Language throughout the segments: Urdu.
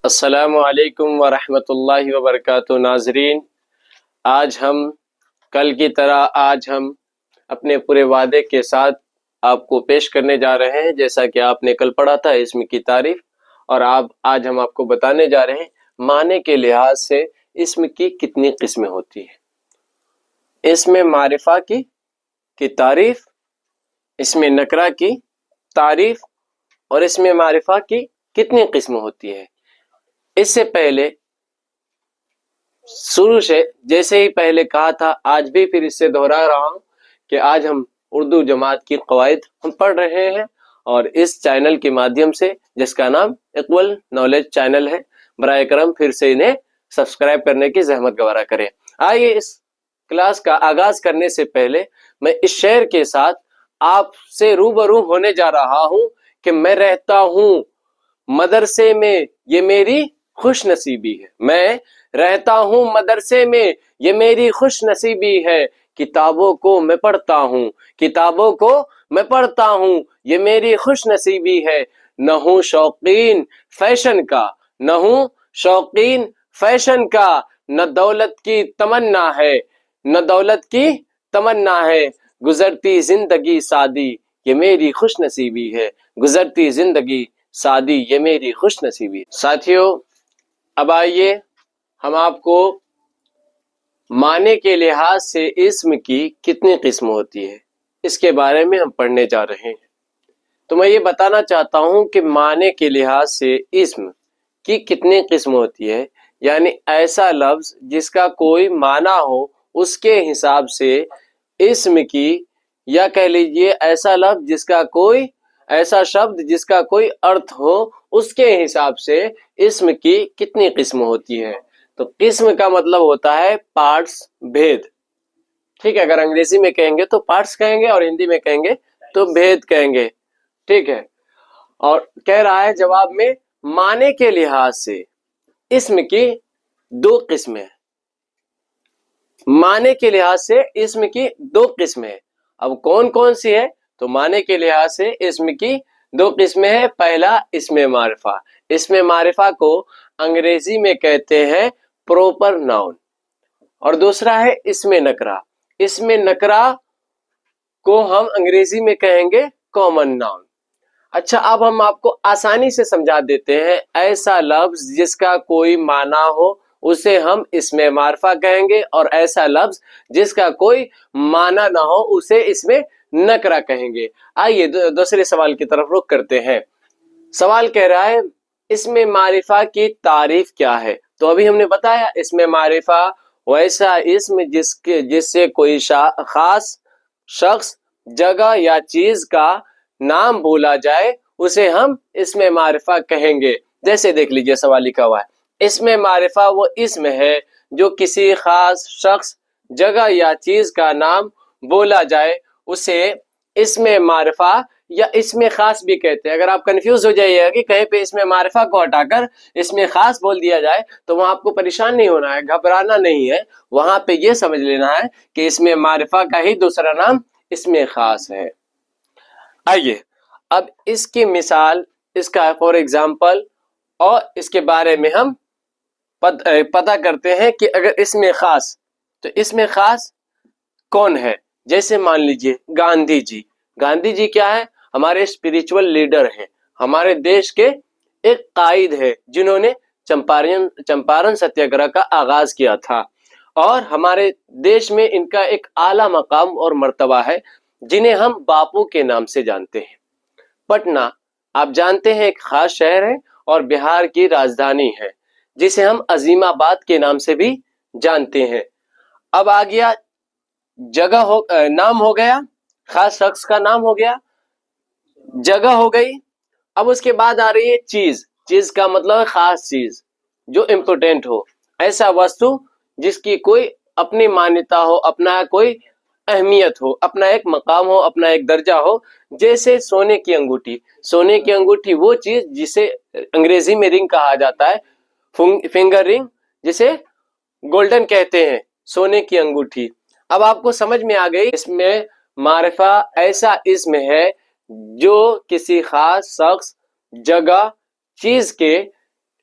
السلام علیکم ورحمۃ اللہ وبرکاتہ ناظرین، آج ہم کل کی طرح اپنے پورے وعدے کے ساتھ آپ کو پیش کرنے جا رہے ہیں، جیسا کہ آپ نے کل پڑھا تھا اسم کی تعریف، اور آج ہم آپ کو بتانے جا رہے ہیں معنی کے لحاظ سے اسم کی کتنی قسمیں ہوتی ہیں۔ اسم معرفہ کی تعریف، اسم نکرہ کی تعریف اور اسم معرفہ کی کتنی قسم ہوتی ہے۔ اس سے پہلے شروع سے جیسے ہی پہلے کہا تھا، آج بھی پھر اس سے دہرا رہا ہوں کہ آج ہم اردو جماعت کی قواعد ہم پڑھ رہے ہیں، اور اس چینل کے مادھیم سے، جس کا نام اقول نالج چینل ہے، براہ کرم پھر سے انہیں سبسکرائب کرنے کی زحمت گوارا کریں۔ آئیے اس کلاس کا آغاز کرنے سے پہلے میں اس شعر کے ساتھ آپ سے روبرو ہونے جا رہا ہوں کہ میں رہتا ہوں مدرسے میں، یہ میری خوش نصیبی ہے۔ میں رہتا ہوں مدرسے میں، یہ میری خوش نصیبی ہے۔ کتابوں کو میں پڑھتا ہوں، کتابوں کو میں پڑھتا ہوں، یہ میری خوش نصیبی ہے۔ نہ ہوں شوقین فیشن کا، نہ ہوں شوقین فیشن کا، نہ دولت کی تمنا ہے، نہ دولت کی تمنا ہے۔ گزرتی زندگی سادی، یہ میری خوش نصیبی ہے۔ گزرتی زندگی سادی، یہ میری خوش نصیبی ہے۔ ساتھیو، اب آئیے ہم آپ کو معنی کے لحاظ سے اسم کی کتنی قسم ہوتی ہے اس کے بارے میں ہم پڑھنے جا رہے ہیں۔ تو میں یہ بتانا چاہتا ہوں کہ معنی کے لحاظ سے اسم کی کتنی قسم ہوتی ہے، یعنی ایسا لفظ جس کا کوئی معنی ہو، اس کے حساب سے اسم کی، یا کہہ لیجئے ایسا لفظ جس کا کوئی ایسا شبد جس کا کوئی ارتھ ہو، اس کے حساب سے اسم کی کتنی قسم ہوتی ہے۔ تو قسم کا مطلب ہوتا ہے پارٹس، بھید، ٹھیک ہے۔ اگر انگریزی میں کہیں گے تو پارٹس کہیں گے، اور ہندی میں کہیں گے تو بھید کہیں گے، ٹھیک ہے۔ اور کہہ رہا ہے جواب میں، معنی کے لحاظ سے اسم کی دو قسمیں، معنی کے لحاظ سے اسم کی دو قسمیں۔ اب کون کون سی ہے؟ تو معنی کے لحاظ سے اسم کی دو قسمیں ہیں۔ پہلا اسم معرفہ، اسم معرفہ کو انگریزی میں کہتے ہیں پروپر ناؤن، اور دوسرا ہے اسم نکرہ۔ اسم نکرہ کو ہم انگریزی میں کہیں گے کامن ناؤن۔ اچھا، اب ہم آپ کو آسانی سے سمجھا دیتے ہیں۔ ایسا لفظ جس کا کوئی معنی ہو، اسے ہم اسم معرفہ کہیں گے، اور ایسا لفظ جس کا کوئی معنی نہ ہو، اسے اسم نکرہ کہیں گے۔ آئیے دوسرے سوال کی طرف رخ کرتے ہیں۔ سوال کہہ رہا ہے اسم معرفہ کی تعریف کیا ہے؟ تو ابھی ہم نے بتایا، اسم معرفہ ویسا اسم جس سے کوئی خاص شخص، جگہ یا چیز کا نام بولا جائے، اسے ہم اسم معرفہ کہیں گے۔ جیسے دیکھ لیجئے سوال لکھا ہوا ہے، اسم معرفہ وہ اسم ہے جو کسی خاص شخص، جگہ یا چیز کا نام بولا جائے، اسے اسم معرفہ یا اسم خاص بھی کہتے ہیں۔ اگر آپ کنفیوز ہو جائیے گا کہ کہیں پہ اسم معرفہ کو ہٹا کر اسم خاص بول دیا جائے، تو وہاں آپ کو پریشان نہیں ہونا ہے، گھبرانا نہیں ہے۔ وہاں پہ یہ سمجھ لینا ہے کہ اسم معرفہ کا ہی دوسرا نام اسم خاص ہے۔ آئیے اب اس کی مثال، اس کا فور ایگزامپل، اور اس کے بارے میں ہم پتہ کرتے ہیں کہ اگر اسم خاص، تو اسم خاص کون ہے؟ جیسے مان لیجئے گاندھی جی۔ گاندھی جی کیا ہے؟ ہمارے اسپریچول لیڈر ہیں، ہمارے دیش کے ایک قائد ہے، جنہوں نے چمپارن ستیہ کا آغاز کیا تھا، اور ہمارے دیش میں ان کا ایک اعلیٰ مقام اور مرتبہ ہے، جنہیں ہم باپو کے نام سے جانتے ہیں۔ پٹنہ آپ جانتے ہیں ایک خاص شہر ہے، اور بہار کی راجدھانی ہے، جسے ہم عظیم آباد کے نام سے بھی جانتے ہیں۔ اب آ گیا جگہ نام ہو گیا، خاص شخص کا نام ہو گیا، جگہ ہو گئی۔ اب اس کے بعد آ رہی ہے چیز۔ چیز کا مطلب ہے خاص چیز جو امپورٹنٹ ہو، ایسا وستو جس کی کوئی اپنی مانیتا ہو، اپنا کوئی اہمیت ہو، اپنا ایک مقام ہو، اپنا ایک درجہ ہو۔ جیسے سونے کی انگوٹھی۔ سونے کی انگوٹھی وہ چیز جسے انگریزی میں رنگ کہا جاتا ہے، فنگر رنگ، جسے گولڈن کہتے ہیں، سونے کی انگوٹھی۔ اب آپ کو سمجھ میں آ گئی، اس میں معرفہ ایسا اسم ہے جو کسی خاص شخص، جگہ، چیز کے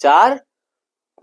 4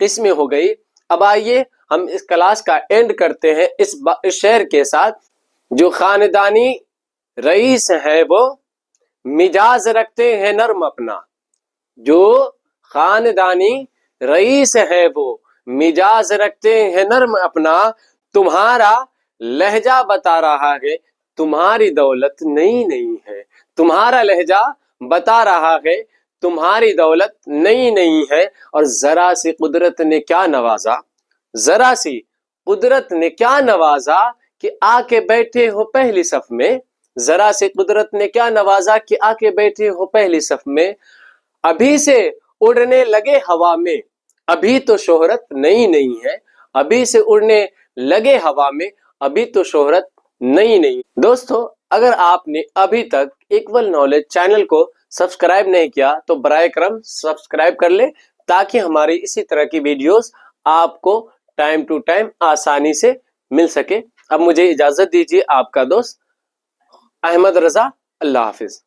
قسمیں ہو گئی۔ اب آئیے ہم اس کلاس کا اینڈ کرتے ہیں اس شعر کے ساتھ۔ جو خاندانی رئیس ہے وہ مزاج رکھتے ہیں نرم اپنا، جو خاندانی رئیس ہے وہ مزاج رکھتے ہیں نرم اپنا، تمہارا لہجہ بتا رہا ہے تمہاری دولت نئی نہیں ہے، تمہارا لہجہ بتا رہا ہے تمہاری دولت نئی نہیں ہے۔ اور ذرا سی قدرت نے کیا نوازا، ذرا سی قدرت نے کیا نوازا کہ آ کے بیٹھے ہو پہلی صف میں، ذرا سی قدرت نے کیا نوازا کہ آ کے بیٹھے ہو پہلی صف میں، ابھی سے اڑنے لگے ہوا میں، ابھی تو شہرت نئی نہیں ہے، ابھی سے اڑنے لگے ہوا میں، ابھی تو شہرت نئی نہیں۔ دوستو، اگر آپ نے ابھی تک ایکول نالج چینل کو سبسکرائب نہیں کیا تو برائے کرم سبسکرائب کر لیں، تاکہ ہماری اسی طرح کی ویڈیوز آپ کو ٹائم ٹو ٹائم آسانی سے مل سکے۔ اب مجھے اجازت دیجیے، آپ کا دوست احمد رضا، اللہ حافظ۔